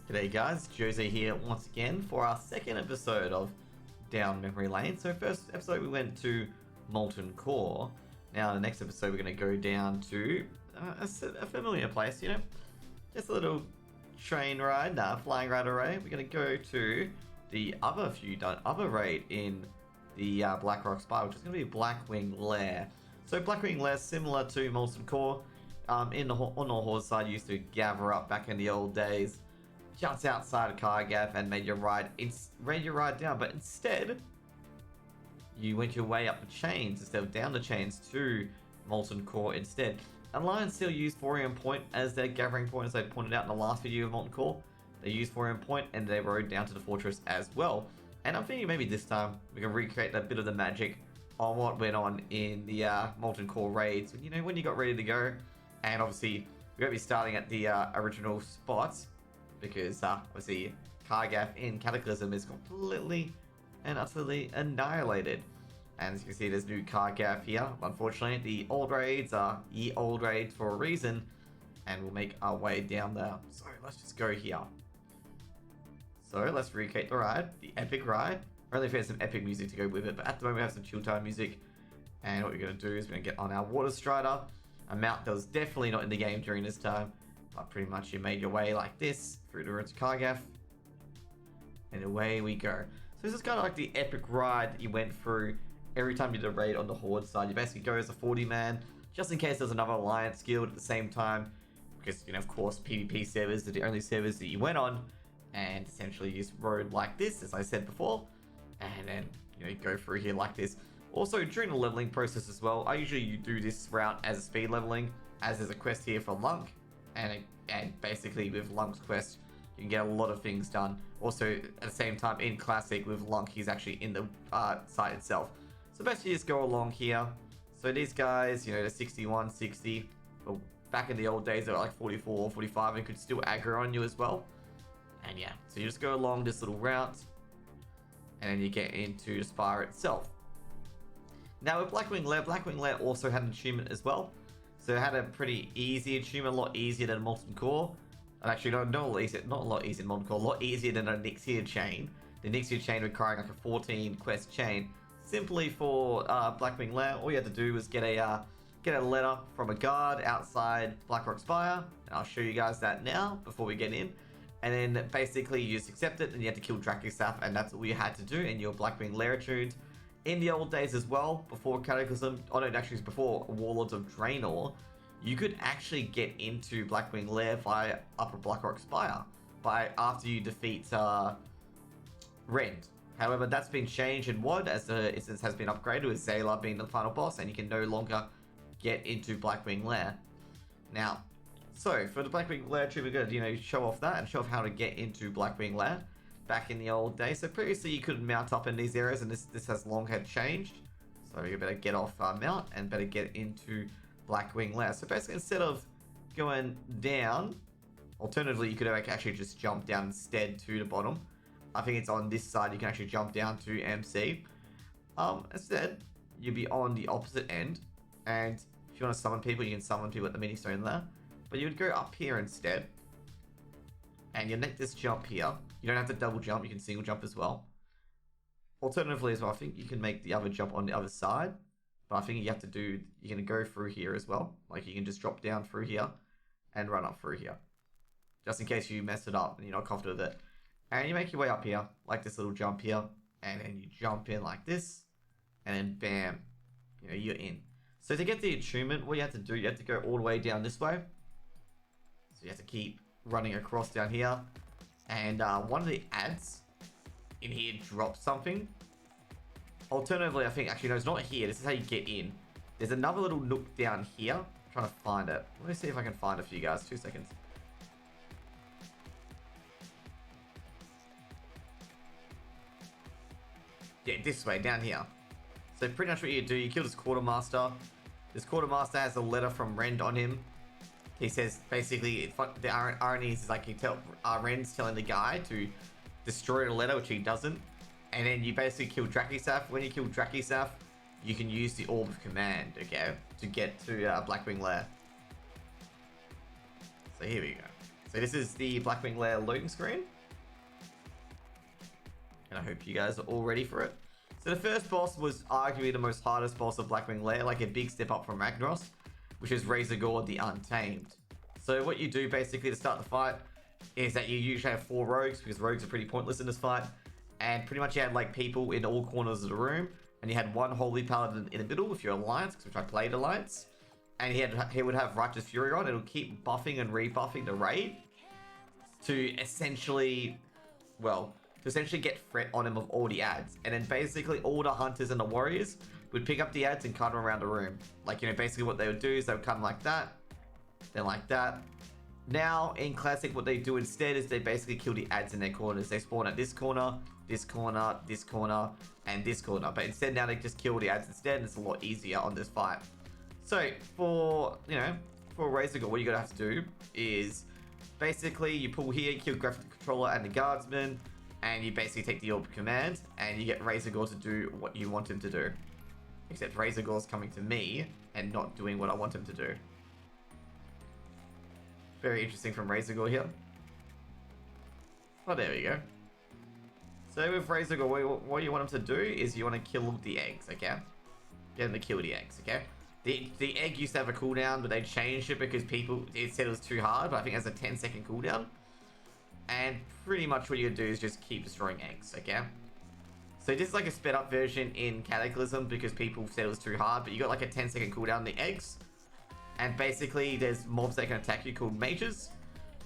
G'day guys, Jose here once again for our second episode of Down Memory Lane. So first episode we went to Molten Core. Now the next episode we're going to go down to a familiar place, you know, just a little train ride, flying ride array. We're going to go to the other raid in the Black Rock Spire, which is going to be Blackwing Lair. So Blackwing Lair, similar to Molten Core, on the Horde side, you used to gather up back in the old days. Just outside of Kargath and made your ride down, but instead you went your way up the chains instead of down the chains to Molten Core instead. Alliance still used Thorium Point as their gathering point, as I pointed out in the last video of Molten Core. They used Thorium Point and they rode down to the fortress as well. And I'm thinking maybe this time we can recreate that bit of the magic on what went on in the Molten Core raids. You know, when you got ready to go, and obviously we're going to be starting at the original spots. Because obviously Kargath in Cataclysm is completely and utterly annihilated. And as you can see, there's new Kargath here. Unfortunately, the old raids are ye old raids for a reason. And we'll make our way down there. So let's just go here. So let's recreate the ride, the epic ride. Only if there's some epic music to go with it, but at the moment we have some chill time music. And what we're going to do is we're going to get on our Water Strider. A mount that was definitely not in the game during this time. But pretty much you made your way like this through the roads of Kargath, and away we go. So this is kind of like the epic ride that you went through every time you did a raid on the Horde side. You basically go as a 40-man, just in case there's another Alliance guild at the same time, because, you know, of course, PvP servers are the only servers that you went on, and essentially you just rode like this, as I said before, and then, you know, you go through here like this. Also, during the leveling process as well, I usually do this route as a speed leveling, as there's a quest here for Lunk. And basically with Lunk's quest, you can get a lot of things done. Also, at the same time, in Classic with Lunk, he's actually in the site itself. So basically just go along here. So these guys, you know, they're 61, 60. But back in the old days, they were like 44, 45 and could still aggro on you as well. And yeah, so you just go along this little route. And then you get into the Spire itself. Now with Blackwing Lair also had an achievement as well. So it had a pretty easy achievement, a lot easier than Molten Core. And actually, not a lot easier than Molten Core, a lot easier than a Nixia chain. The Nixia chain requiring like a 14 quest chain. Simply for Blackwing Lair, all you had to do was get a letter from a guard outside Black Rock Spire. And I'll show you guys that now before we get in. And then basically you just accept it and you had to kill Drakisaf, and that's all you had to do in your Blackwing Lair attunes. In the old days as well, before Cataclysm, actually before Warlords of Draenor, you could actually get into Blackwing Lair via Upper Blackrock Spire after you defeat Rend. However, that's been changed in WoD as the instance has been upgraded with Zayla being the final boss, and you can no longer get into Blackwing Lair. Now, so for the Blackwing Lair tree, we're going to, you know, show off that and show off how to get into Blackwing Lair. Back in the old days, so previously you couldn't mount up in these areas, and this has long had changed. So you better get off mount and better get into Blackwing Lair. So basically, instead of going down, alternatively you could have actually just jump down instead to the bottom. I think it's on this side you can actually jump down to MC. Instead, you'd be on the opposite end, and if you want to summon people, you can summon people at the mini stone there. But you would go up here instead, and you make this jump here. You don't have to double jump, you can single jump as well. Alternatively as well, I think you can make the other jump on the other side. But I think you're going to go through here as well. Like you can just drop down through here and run up through here. Just in case you mess it up and you're not confident with it. And you make your way up here, like this little jump here. And then you jump in like this. And then bam, you know, you're in. So to get the attunement, what you have to do, you have to go all the way down this way. So you have to keep running across down here. And one of the ads in here drops something. Alternatively, I think, actually, no, it's not here. This is how you get in. There's another little nook down here. I'm trying to find it. Let me see if I can find it for you guys. 2 seconds. Yeah, this way, down here. So pretty much what you do, you kill this Quartermaster. This Quartermaster has a letter from Rend on him. He says, basically, the irony is like Rend's telling the guy to destroy the letter, which he doesn't. And then you basically kill Drakisaf. When you kill Drakisaf, you can use the Orb of Command, okay, to get to Blackwing Lair. So here we go. So this is the Blackwing Lair loading screen. And I hope you guys are all ready for it. So the first boss was arguably the most hardest boss of Blackwing Lair, like a big step up from Ragnaros, which is Razor Gore the Untamed. So what you do basically to start the fight is that you usually have 4 rogues, because rogues are pretty pointless in this fight. And pretty much you had like people in all corners of the room, and you had one Holy Paladin in the middle if you're Alliance, which I played Alliance. And he would have Righteous Fury on. It'll keep buffing and rebuffing the raid to essentially, well, to essentially get threat on him of all the ads. And then basically all the hunters and the warriors would pick up the ads and cut them around the room. Like, you know, basically what they would do is they would cut them like that, then like that. Now, in Classic, what they do instead is they basically kill the ads in their corners. They spawn at this corner, this corner, this corner, and this corner. But instead now they just kill the ads instead, and it's a lot easier on this fight. So, for Razor Gore, what you're going to have to do is basically you pull here, you kill Graphic Controller and the Guardsman, and you basically take the Orb of Command, and you get Razor Gore to do what you want him to do. Except Razor Gore's coming to me and not doing what I want him to do. Very interesting from Razor Gore here. Oh, there we go. So with Razor Gore, what you want him to do is you want to kill the eggs, okay? Get him to kill the eggs, okay? The egg used to have a cooldown, but they changed it because it said it was too hard, but I think it has a 10-second cooldown. And pretty much what you do is just keep destroying eggs, okay? So this is like a sped up version in Cataclysm because people said it was too hard, but you got like a 10-second cooldown on the eggs. And basically there's mobs that can attack you called mages.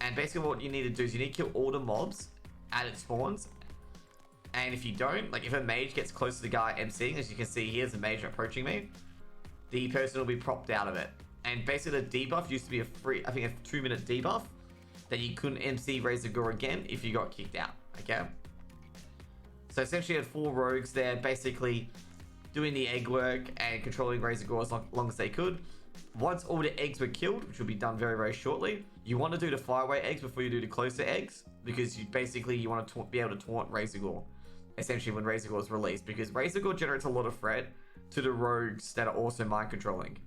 And basically what you need to do is you need to kill all the mobs at its spawns. And if you don't, like if a mage gets close to the guy MCing, as you can see here's a mage approaching me, the person will be propped out of it. And basically the debuff used to be I think a 2-minute debuff that you couldn't MC Razor Gore again if you got kicked out, okay? So essentially you had 4 rogues there basically doing the egg work and controlling Razor Gore as long as they could. Once all the eggs were killed, which will be done very, very shortly, you want to do the fireaway eggs before you do the closer eggs, because you want to be able to taunt Razor Gore, essentially when Razor Gore is released, because Razor Gore generates a lot of threat to the rogues that are also mind controlling.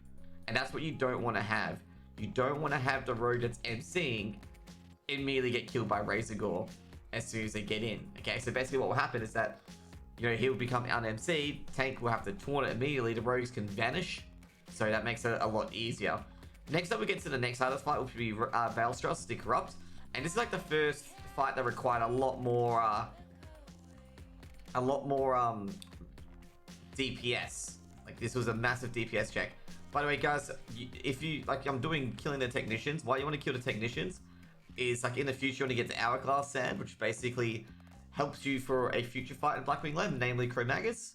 And that's what you don't want to have. You don't want to have the rogue that's MCing immediately get killed by Razor Gore as soon as they get in. Okay, so basically what will happen is that, you know, he'll become un-MC'd, tank will have to taunt it immediately, the rogues can vanish, so that makes it a lot easier. Next up we get to the next hardest fight, which will be Veilstress, the Corrupt. And this is like the first fight that required a lot more DPS. Like this was a massive DPS check. By the way guys, if you, like I'm doing killing the technicians, why you want to kill the technicians is like in the future you want to get the Hourglass Sand, which basically helps you for a future fight in Blackwing Lair, namely Chromagus.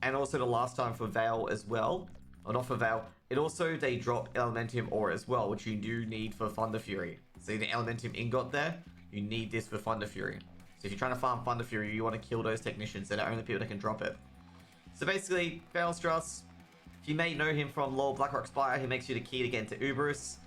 And also the last time for Veil as well. Or not for Veil. It also, they drop Elementium Ore as well, which you do need for Thunder Fury. See the Elementium Ingot there? You need this for Thunder Fury. So if you're trying to farm Thunder Fury, you want to kill those technicians. They're the only people that can drop it. So basically, Veilstress, you may know him from Lore Blackrock Spire. He makes you the key to get into Uberus.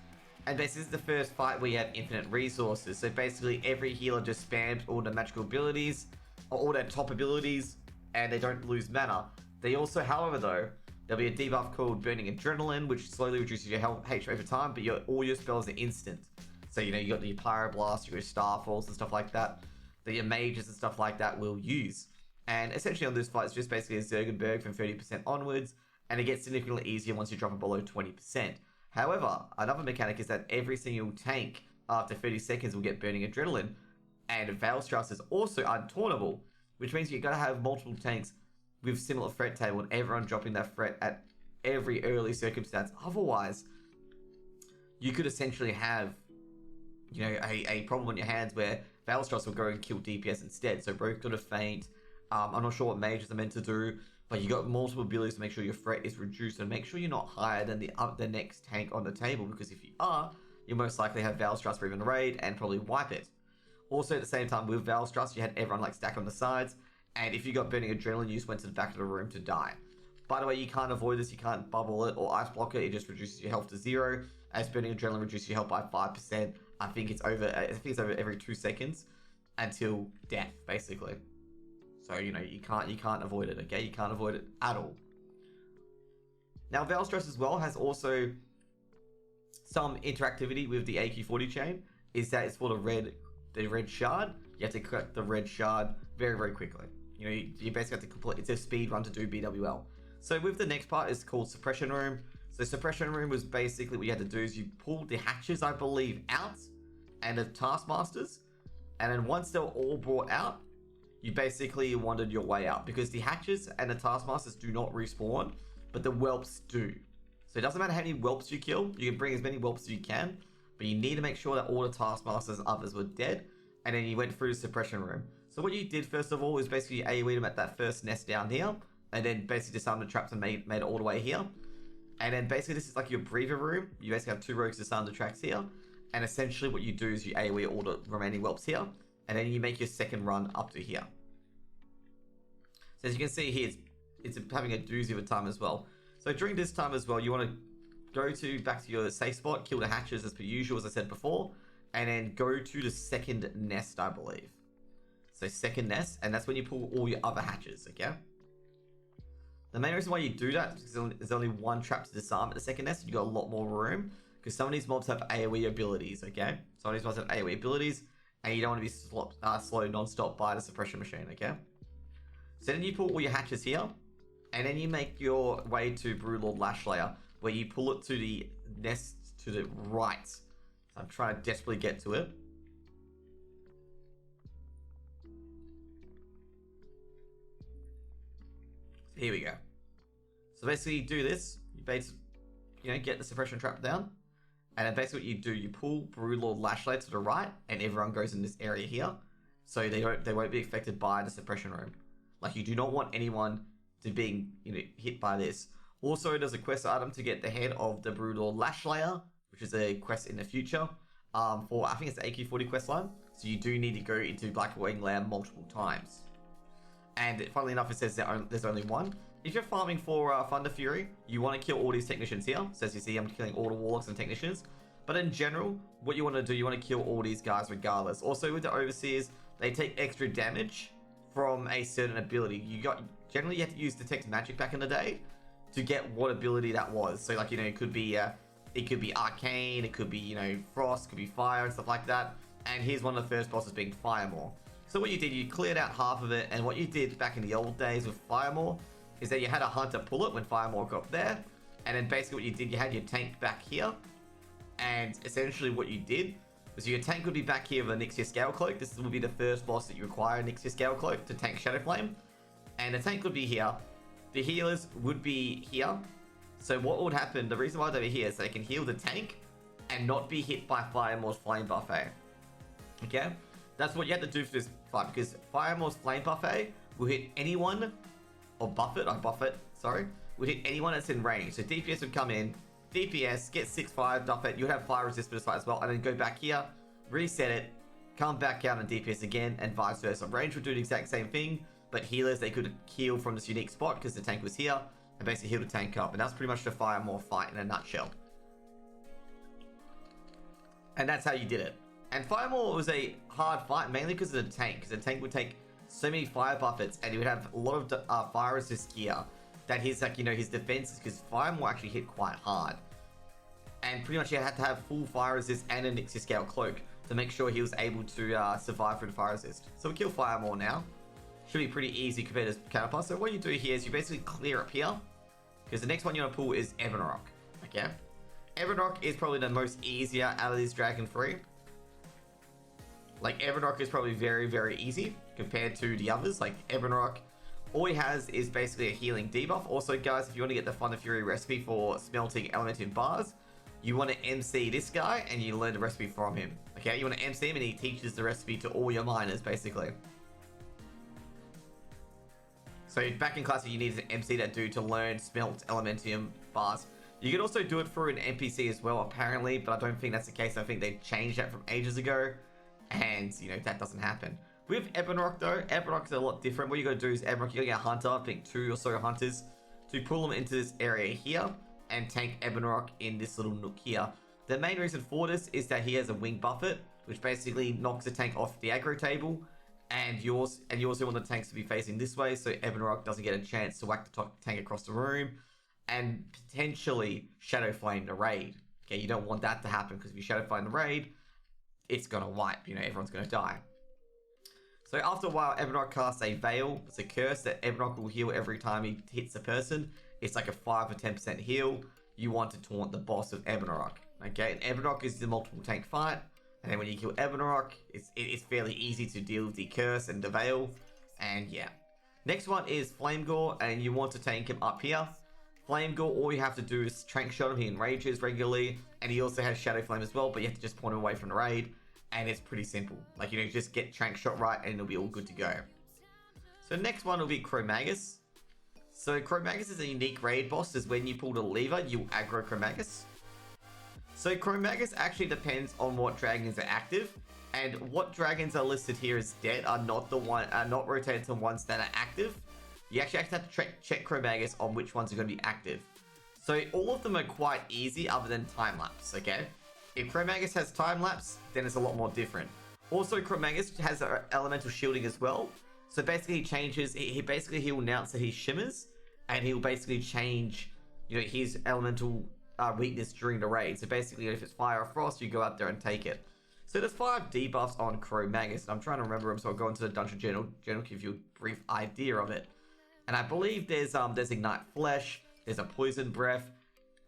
And this is the first fight where you have infinite resources. So basically, every healer just spams all the magical abilities, or all their top abilities, and they don't lose mana. They also, however though, there'll be a debuff called Burning Adrenaline, which slowly reduces your health HP over time, but all your spells are instant. So, you know, you got the Pyroblast, your Starfalls and stuff like that your mages and stuff like that will use. And essentially on this fight, it's just basically a Zergenberg from 30% onwards, and it gets significantly easier once you drop it below 20%. However, another mechanic is that every single tank after 30 seconds will get Burning Adrenaline, and Veilstress is also untauntable, which means you've got to have multiple tanks with similar threat table and everyone dropping that threat at every early circumstance. Otherwise, you could essentially have, you know, a problem on your hands where Veilstress will go and kill DPS instead. So both got to faint. I'm not sure what mages are meant to do, but you got multiple abilities to make sure your threat is reduced and make sure you're not higher than the next tank on the table, because if you are, you'll most likely have Veilstress for even a raid and probably wipe it. Also at the same time with Veilstress, you had everyone like stack on the sides, and if you got Burning Adrenaline, you just went to the back of the room to die. By the way, you can't avoid this, you can't bubble it or ice block it just reduces your health to 0, as Burning Adrenaline reduces your health by 5%. I think it's over every 2 seconds until death, basically. So, you know, you can't avoid it, okay? You can't avoid it at all. Now, Veilstress as well has also some interactivity with the AQ40 chain. is that it's for the red shard. You have to collect the red shard very, very quickly. You know, you basically have to complete, it's a speed run to do BWL. So with the next part is called Suppression Room. So Suppression Room was basically what you had to do is you pulled the hatches, I believe, out, and the Taskmasters, and then once they were all brought out, you basically wandered your way out, because the hatches and the Taskmasters do not respawn, but the whelps do. So it doesn't matter how many whelps you kill, you can bring as many whelps as you can, but you need to make sure that all the Taskmasters and others were dead, and then you went through the Suppression Room. So what you did first of all was basically AoE them at that first nest down here, and then basically disarmed the traps and made it all the way here. And then basically this is like your breather room. You basically have 2 rogues disarmed the tracks here, and essentially what you do is you AoE all the remaining whelps here, and then you make your second run up to here. So as you can see here, it's having a doozy of a time as well. So during this time as well, you want to go back to your safe spot, kill the hatches as per usual, as I said before, and then go to the second nest, I believe. So second nest, and that's when you pull all your other hatches, okay? The main reason why you do that is because there's only 1 trap to disarm at the second nest, and you got a lot more room, because some of these mobs have AoE abilities, okay? Some of these mobs have AoE abilities, and you don't want to be slow non-stop by the suppression machine, okay? So then you pull all your hatches here, and then you make your way to Broodlord Lash Lair, where you pull it to the nest to the right. So I'm trying to desperately get to it. So here we go. So basically you do this, you basically, get the suppression trap down, and then basically what you do, you pull Broodlord Lash Lair to the right, and everyone goes in this area here, so they won't be affected by the suppression room. Like, you do not want anyone to being hit by this. Also, there's a quest item to get the head of the Broodlord Lash Lair, which is a quest in the future, for, I think it's the AQ40 quest line. So you do need to go into Blackwing Lair multiple times. And funnily enough, it says there's only one. If you're farming for Thunder Fury, you want to kill all these technicians here. So as you see, I'm killing all the warlocks and technicians. But in general, what you want to do, you want to kill all these guys regardless. Also with the Overseers, they take extra damage from a certain ability. Generally you have to use Detect Magic back in the day to get what ability that was. So like, it could be Arcane, it could be, Frost, could be Fire and stuff like that. And here's one of the first bosses being Firemaw. So what you did, you cleared out half of it, and what you did back in the old days with Firemaw is that you had a hunter pull it when Firemaw got there, and then basically what you did, you had your tank back here, and essentially what you did was your tank would be back here with a Nixia Scale Cloak. This will be the first boss that you require a Nixia Scale Cloak to tank Shadow Flame, and the tank would be here. The healers would be here. So what would happen, the reason why they're here is they can heal the tank and not be hit by Firemaw's Flame Buffet. Okay? That's what you have to do for this fight, because Firemaw's Flame Buffet will hit anyone, or buffet, will hit anyone that's in range. So DPS would come in, DPS, get 6-5, buff it, you would have fire resist for this fight as well, and then go back here, reset it, come back out and DPS again, and vice versa. Range would do the exact same thing, but healers, they could heal from this unique spot because the tank was here, and basically heal the tank up, and that's pretty much the Firemaw fight in a nutshell. And that's how you did it. And Firemaw was a hard fight, mainly because of the tank, because the tank would take so many fire buffets, and he would have a lot of fire resist gear, that his, his defenses, because Firemaw actually hit quite hard. And pretty much he had to have full fire resist and a Nixia Scale Cloak to make sure he was able to survive through the fire resist. So we kill Firemaw now. Should be pretty easy compared to counterpart. So what you do here is you basically clear up here, because the next one you want to pull is Ebonrock. Okay? Ebonrock is probably the most easier out of these Dragon 3. Like, Ebonrock is probably very, very easy compared to the others. Like, Ebonrock, all he has is basically a healing debuff. Also, guys, if you want to get the Thunder Fury recipe for smelting Elementium bars, you want to MC this guy and you learn the recipe from him. Okay, you want to MC him and he teaches the recipe to all your miners, basically. So back in Classic, you need to MC that dude to learn smelt Elementium bars. You can also do it for an NPC as well, apparently, but I don't think that's the case. I think they changed that from ages ago, and, that doesn't happen. With Ebonrock, though, Ebonrock is a lot different. What you gotta do is Ebonrock, you gotta get a hunter, I think 2 or so hunters, to pull them into this area here, and tank Ebonrock in this little nook here. The main reason for this is that he has a wing buffet, which basically knocks the tank off the aggro table, and you also want the tanks to be facing this way, so Ebonrock doesn't get a chance to whack the tank across the room, and potentially Shadow Flame the raid. Okay, you don't want that to happen, because if you Shadow Flame the raid, it's gonna wipe. Everyone's gonna die. So after a while, Ebonrock casts a Veil. It's a curse that Ebonrock will heal every time he hits a person. It's like a 5 or 10% heal. You want to taunt the boss of Ebonrock. Okay, and Ebonrock is the multiple tank fight. And then when you kill Ebonrock, it's fairly easy to deal with the curse and the Veil. And yeah. Next one is Flame Gore, and you want to tank him up here. Flame Gore, all you have to do is trank shot him. He enrages regularly, and he also has Shadow Flame as well, but you have to just point him away from the raid. And it's pretty simple. Like, just get trank shot right and it'll be all good to go. So next one will be Cro-Magus. So Cro-Magus is a unique raid boss, is when you pull the lever, you aggro Cro-Magus. So Cro-Magus actually depends on what dragons are active. And what dragons are listed here as dead are not rotated to ones that are active. You actually have to check Cro-Magus on which ones are going to be active. So all of them are quite easy other than time lapse, okay? If Cro-Magus has time lapse, then it's a lot more different. Also, Cro-Magus has elemental shielding as well. So basically, he'll announce that he shimmers, and he'll basically change, his elemental weakness during the raid. So basically, if it's fire or frost, you go out there and take it. So there's 5 debuffs on Cro-Magus. I'm trying to remember them, so I'll go into the Dungeon Journal to give you a brief idea of it. And I believe there's Ignite Flesh, there's a Poison Breath,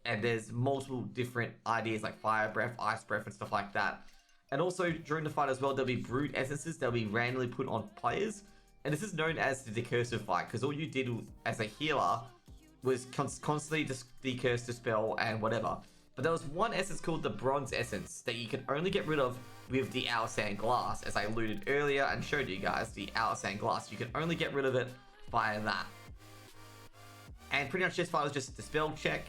and there's multiple different ideas like Fire Breath, Ice Breath, and stuff like that. And also, during the fight as well, there'll be Brood Essences that'll be randomly put on players. And this is known as the Decursive Fight, because all you did as a healer was constantly decurse, dispel, and whatever. But there was one essence called the Bronze Essence that you can only get rid of with the Outer Sand Glass. As I alluded earlier and showed you guys, the Outer Sand Glass, you can only get rid of it via that. And pretty much this fight was just a dispel check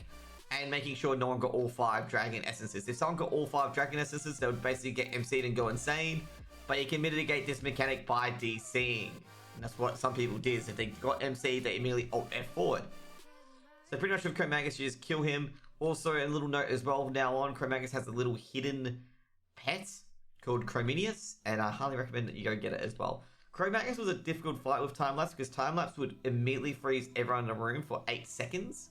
and making sure no one got all 5 Dragon Essences. If someone got all 5 Dragon Essences, they would basically get MC'd and go insane. But you can mitigate this mechanic by DCing. And that's what some people did. So if they got MC'd, they immediately Alt F forward. So pretty much with Cro-Magus, you just kill him. Also, a little note as well, now on, Cro-Magus has a little hidden pet called Chrominius, and I highly recommend that you go get it as well. Cro-Magus was a difficult fight with time-lapse, because time-lapse would immediately freeze everyone in the room for 8 seconds.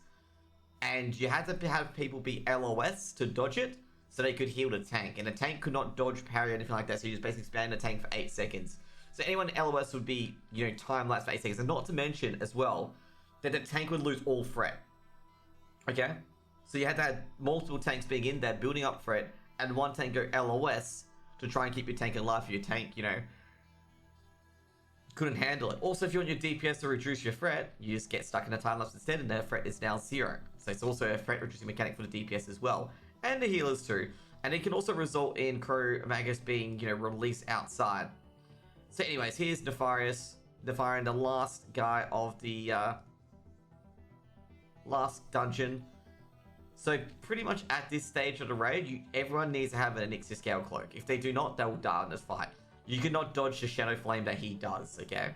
And you had to have people be LOS to dodge it, so they could heal the tank. And the tank could not dodge, parry, or anything like that, so you just basically spam the tank for 8 seconds. So anyone LOS would be, time-lapse for 8 seconds. And not to mention, as well, that the tank would lose all threat. Okay? So you had to have multiple tanks being in there, building up threat, and one tank go LOS to try and keep your tank alive for your tank, couldn't handle it. Also, if you want your DPS to reduce your threat, you just get stuck in a time lapse instead, and their threat is now 0. So it's also a threat reducing mechanic for the DPS as well, and the healers too. And it can also result in Cro-Magus being, released outside. So anyways, here's Nefarian, the last guy of the last dungeon. So pretty much at this stage of the raid, everyone needs to have an Elixir Scale Cloak. If they do not, they will die in this fight. You cannot dodge the Shadow Flame that he does, okay?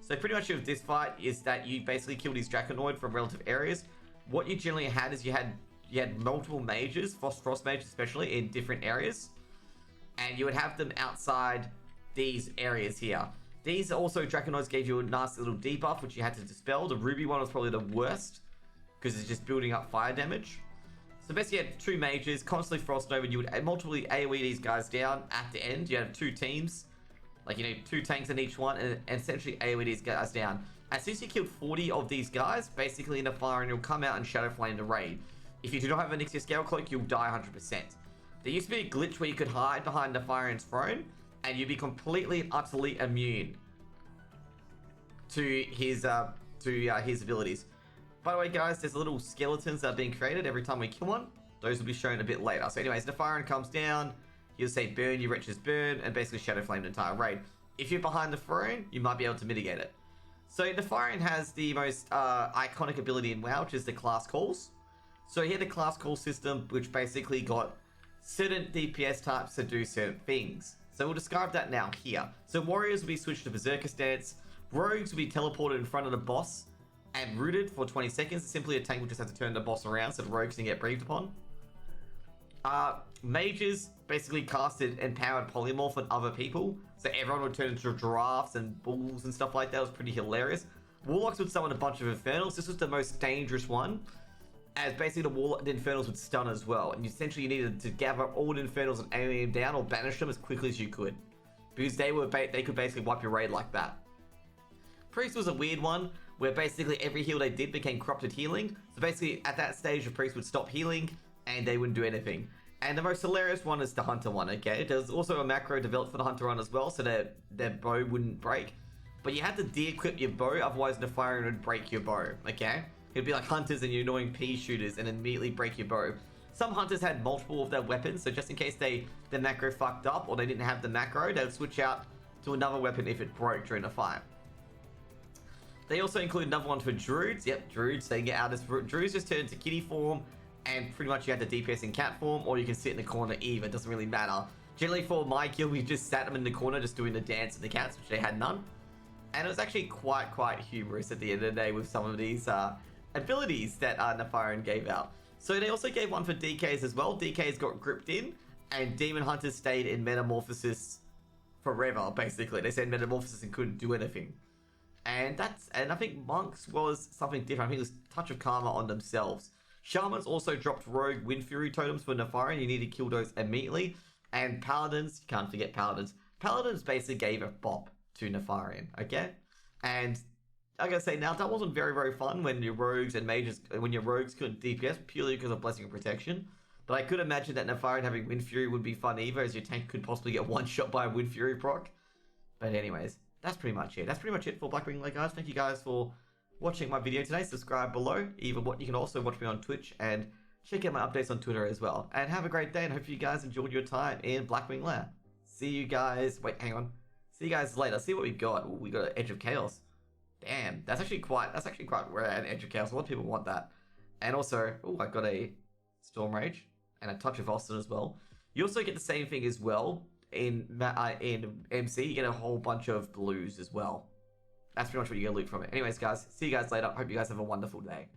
So pretty much with this fight is that you basically kill these Draconoid from relative areas. What you generally had is you had multiple mages, frost mages especially, in different areas. And you would have them outside these areas here. These also, Draconoids gave you a nice little debuff, which you had to dispel. The Ruby one was probably the worst, because it's just building up fire damage. So basically you had 2 mages, constantly frost over, and you would multiply AoE these guys down at the end. You have 2 teams, like 2 tanks in each one, and essentially AoE these guys down. As soon as you killed 40 of these guys, basically in a fire, and you'll come out and Shadow Flame the raid. If you do not have an Elixir Scale Cloak, you'll die 100%. There used to be a glitch where you could hide behind Nefarian's throne, and you'd be completely and utterly immune to his abilities. By the way, guys, there's little skeletons that are being created every time we kill one. Those will be shown a bit later. So anyways, Nefarian comes down. He'll say burn, you wretches burn, and basically Shadow Flame the entire raid. If you're behind the throne, you might be able to mitigate it. So Nefarian has the most iconic ability in WoW, which is the class calls. So he had a class call system, which basically got certain DPS types to do certain things. So we'll describe that now here. So warriors will be switched to Berserker stance. Rogues will be teleported in front of the boss and rooted for 20 seconds. Simply a tank will just have to turn the boss around so the rogues can get breathed upon. Mages basically casted empowered polymorph on other people, so everyone would turn into giraffes and bulls and stuff like that. It was pretty hilarious. Warlocks would summon a bunch of infernals. This was the most dangerous one, as basically the Infernals would stun as well, and essentially you needed to gather all the Infernals and aim them down or banish them as quickly as you could, because they could basically wipe your raid like that. Priest was a weird one, where basically every heal they did became corrupted healing. So basically at that stage the Priest would stop healing and they wouldn't do anything. And the most hilarious one is the Hunter one, okay? There's also a macro developed for the Hunter one as well, so their bow wouldn't break. But you had to de-equip your bow, otherwise Nefarian would break your bow, okay? It'd be like Hunters and your annoying pea shooters and immediately break your bow. Some Hunters had multiple of their weapons, so just in case their macro fucked up or they didn't have the macro, they would switch out to another weapon if it broke during a fight. They also include another one for Druids. Yep, Druids, they get out as Druids just turn into kitty form, and pretty much you have the DPS in cat form, or you can sit in the corner either, it doesn't really matter. Generally for my guild, we just sat them in the corner just doing the dance of the cats, which they had none. And it was actually quite humorous at the end of the day with some of these abilities that Nefarian gave out. So they also gave one for DKs as well. DKs got gripped in, and Demon Hunters stayed in Metamorphosis forever, basically. They said Metamorphosis and couldn't do anything. And I think Monks was something different. I think it was Touch of Karma on themselves. Shamans also dropped Rogue Wind Fury totems for Nefarian. You need to kill those immediately. And Paladins, you can't forget Paladins. Paladins basically gave a bop to Nefarian, okay? And I gotta say, now that wasn't very fun when your rogues and mages, when your rogues couldn't DPS purely because of Blessing of Protection. But I could imagine that Nefarian having Wind Fury would be fun either, as your tank could possibly get one shot by a Wind Fury proc. But anyways, that's pretty much it. That's pretty much it for Blackwing Lair, guys. Thank you guys for watching my video today. Subscribe below. You can also watch me on Twitch and check out my updates on Twitter as well. And have a great day, and hope you guys enjoyed your time in Blackwing Lair. See you guys. Wait, hang on. See you guys later. See what we got. Ooh, we got an Edge of Chaos. Damn, that's actually quite rare, an Edge of Chaos. A lot of people want that. And also, oh, I got a Storm Rage and a Touch of Austin as well. You also get the same thing as well in MC. You get a whole bunch of blues as well. That's pretty much what you get loot from it. Anyways, guys, see you guys later. Hope you guys have a wonderful day.